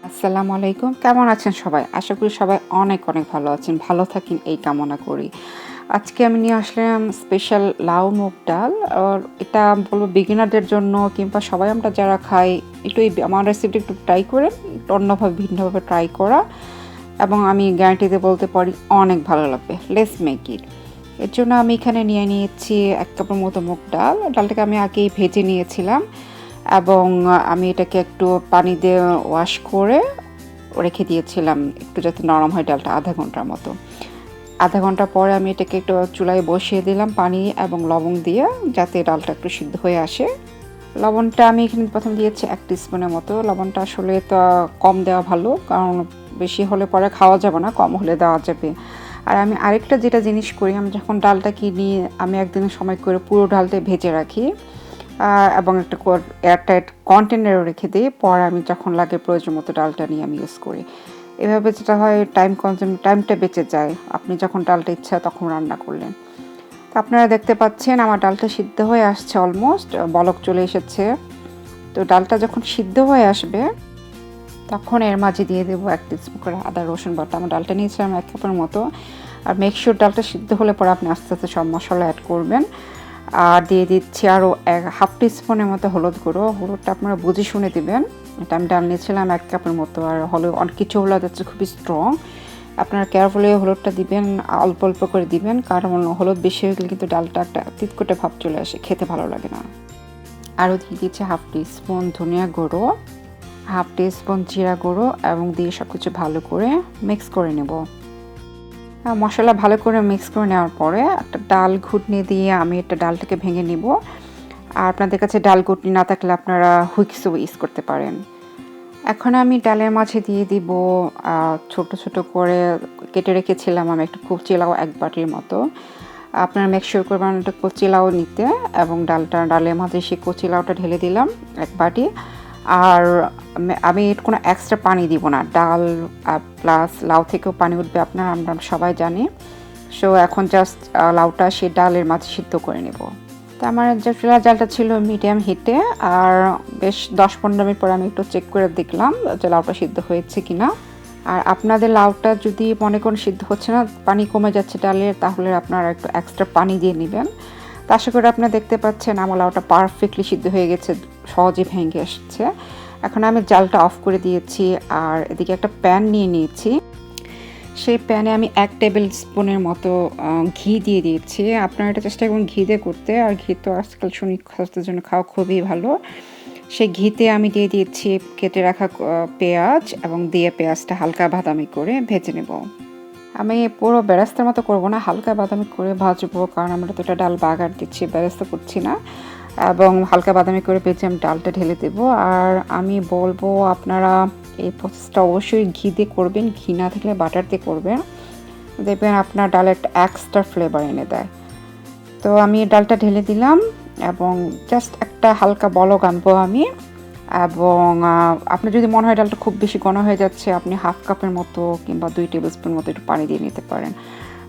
আসসালামু আলাইকুম। কেমন আছেন সবাই? আশা করি সবাই অনেক ভালো আছেন। ভালো থাকেন এই কামনা করি। আজকে আমি নিয়ে আসলাম স্পেশাল লাউ মুগ ডাল। আর এটা বলবো বিগিনারদের জন্য কিংবা সবাই আমরা যারা খাই একটু আমার রেসিপিটা একটু ট্রাই করে একটু অন্যভাবে ভিন্নভাবে ট্রাই করা এবং আমি গ্যারান্টি দিয়ে বলতে পারি অনেক ভালো লাগবে। Let's make it. এর জন্য আমি এখানে নিয়ে নিয়েছি 1 কাপের মতো মুগ ডাল। ডালটাকে আমি আগেই ভেজে নিয়েছিলাম এবং আমি এটাকে একটু পানি দিয়ে ওয়াশ করে রেখে দিয়েছিলাম একটু যাতে নরম হয় ডালটা আধা ঘন্টার মতো। আধা ঘন্টা পরে আমি এটাকে একটু চুলায় বসিয়ে দিলাম পানি এবং লবণ দিয়ে যাতে ডালটা একটু সিদ্ধ হয়ে আসে। লবণটা আমি এখানে প্রথম দিয়েছি 1 টিস্পুনের মতো। লবণটা আসলে তো কম দেওয়া ভালো, কারণ বেশি হলে পরে খাওয়া যাবে না, কম হলে দেওয়া যাবে। আর আমি আরেকটা যেটা জিনিস করি, আমি যখন ডালটা কিনি আমি একদিনের সময় করে পুরো ডালটা ভেজে রাখি এবং একটা এয়ারটাইট কন্টেনারে রেখে দিই। পরে আমি যখন লাগে প্রয়োজন মতো ডালটা নিয়ে আমি ইউজ করি। এভাবে যেটা হয় টাইমটা বেঁচে যায়, আপনি যখন ডালটা ইচ্ছা তখন রান্না করলেন। তো আপনারা দেখতে পাচ্ছেন আমার ডালটা সিদ্ধ হয়ে আসছে, অলমোস্ট বলক চলে এসেছে। তো ডালটা যখন সিদ্ধ হয়ে আসবে তখন এর মাঝে দিয়ে দেবো 1 টিস্পুন করে আদা রসুন বাটা। আমার ডালটা নিয়েছিলাম 1 কাপের মতো। আর মেক শিওর ডালটা সিদ্ধ হলে পরে আপনি আস্তে আস্তে সব মশলা অ্যাড করবেন। আর দিয়ে দিচ্ছি আরও 1/2 টিস্পুনের মতো হলুদ গুঁড়ো। হলুদটা আপনারা বুঝে শুনে দিবেন। এটা আমি ডাল নিয়েছিলাম 1 কাপের মতো। আর অনেক কিছু হলুদ আছে খুবই স্ট্রং, আপনারা কেয়ারফুলি হলুদটা দিবেন, অল্প অল্প করে দিবেন, কারণ হলুদ বেশি হয়ে গেলে কিন্তু ডালটা একটা তিতকুটে ভাব চলে আসে, খেতে ভালো লাগে না। আরও দিয়ে দিচ্ছি 1/2 টিস্পুন ধনিয়া গুঁড়ো, 1/2 টিস্পুন জিরা গুঁড়ো এবং দিয়ে সব কিছু ভালো করে মিক্স করে নেব। মশলা ভালো করে মিক্স করে নেওয়ার পরে একটা ডাল ঘুটনি দিয়ে আমি একটা ডালটাকে ভেঙে নিব। আর আপনাদের কাছে ডাল ঘুটনি না থাকলে আপনারা হুইস্কও ইউজ করতে পারেন। এখন আমি ডালের মাঝে দিয়ে দিব ছোট ছোট করে কেটে রেখেছিলাম আমি একটু কচি লাউ 1 বাটির মতো। আপনারা মেক শিওর করবেন একটা কচি লাউ নিতে এবং ডালের মাঝে সেই কচি লাউটা ঢেলে দিলাম 1 বাটি। আর আমি কোনো এক্সট্রা পানি দিব না, ডাল প্লাস লাউ থেকেও পানি উঠবে আপনার, আমরা সবাই জানি। সো এখন জাস্ট লাউটা সেই ডালের মাঝে সিদ্ধ করে নেব। তো আমার যে চুলার জালটা ছিল মিডিয়াম হিটে, আর বেশ 10-15 মিনিট পরে আমি একটু চেক করে দেখলাম যে লাউটা সিদ্ধ হয়েছে কিনা। আর আপনাদের লাউটা যদি মনে করেন সিদ্ধ হচ্ছে না, পানি কমে যাচ্ছে ডালের, তাহলে আপনারা একটু এক্সট্রা পানি দিয়ে নেবেন। তো আশা করি আপনারা দেখতে পাচ্ছেন আমার লাউটা পারফেক্টলি সিদ্ধ হয়ে গেছে, সহজে ভেঙে আসছে। এখন আমি জালটা অফ করে দিয়েছি আর এদিকে একটা প্যান নিয়ে নিয়েছি। সেই প্যানে আমি 1 টেবিল স্পুনের মতো ঘি দিয়ে দিয়েছি। আপনারা এটা চেষ্টা করুন ঘি দিয়ে করতে, আর ঘি তো আজকাল শুনি স্বাস্থ্যের জন্য খাওয়া খুবই ভালো। সেই ঘিতে আমি দিয়ে দিয়েছি কেটে রাখা পেঁয়াজ এবং দিয়ে পেঁয়াজটা হালকা বাদামি করে ভেজে নেব। আমি পুরো বেরেস্তার মতো করব না, হালকা বাদামি করে ভাজবো, কারণ আমরা তো এটা ডাল বাগার দিচ্ছি, বেরেস্তা করছি না। এবং হালকা বাদামি করে ভেজে আমি ডালটা ঢেলে দেবো। আর আমি বলবো আপনারা এই প্রসেসটা অবশ্যই ঘি দিয়ে করবেন, ঘি না থাকলে বাটার দিয়ে করবেন, দেখবেন আপনার ডালে একটা এক্সট্রা ফ্লেভার এনে দেয়। তো আমি ডালটা ঢেলে দিলাম এবং জাস্ট একটা হালকা বলক আনবো আমি। এবং আপনার যদি মনে হয় ডালটা খুব বেশি ঘন হয়ে যাচ্ছে, আপনি 1/2 কাপের মতো কিংবা 2 টেবিল স্পুন মতো একটু পানি দিয়ে নিতে পারেন।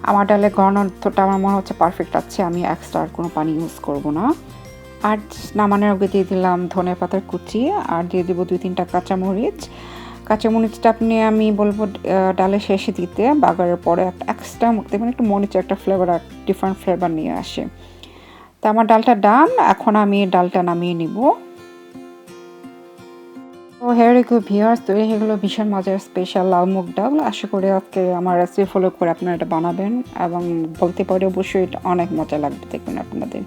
আমার ডালে ঘনত্বটা আমার মনে হচ্ছে পারফেক্ট আছে, আমি এক্সট্রা আর কোনো পানি ইউজ করব না। আর নামানোর আগে দিয়ে দিলাম ধনে পাতার কুচি, আর দিয়ে দেবো 2-3টা কাঁচামরিচ। কাঁচামরিচটা আমি বলবো ডালের শেষে দিতে, বাগারের পরে একটা এক্সট্রা দেখবেন একটু মরিচের একটা ফ্লেভার, ডিফারেন্ট ফ্লেভার নিয়ে আসে। তো আমার ডালটা ডান, এখন আমি ডালটা নামিয়ে নিব। তো হেয়ার ইউ গো ভিউয়ার্স, তৈরি হয়ে গেলো ভীষণ মজার স্পেশাল লাউ মুগ ডাল। আশা করি আজকে আমার রেসিপি ফলো করে আপনারা এটা বানাবেন এবং বলতে পারি অবশ্যই এটা অনেক মজা লাগবে দেখবেন আপনাদের।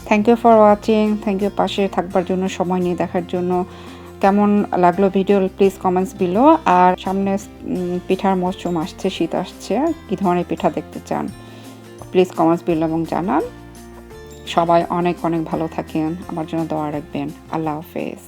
Thank you for watching, thank you পাশে থাকবার জন্য, সময় নিয়ে দেখার জন্য। কেমন লাগলো ভিডিও প্লিজ কমেন্টস বিলো। আর সামনে পিঠার মৌসুম আসছে, শীত আসছে, কী ধরনের পিঠা দেখতে চান প্লিজ কমেন্টস বিলো এবং জানান। সবাই অনেক ভালো থাকেন, আমার জন্য দোয়া রাখবেন। আল্লাহ হাফেজ।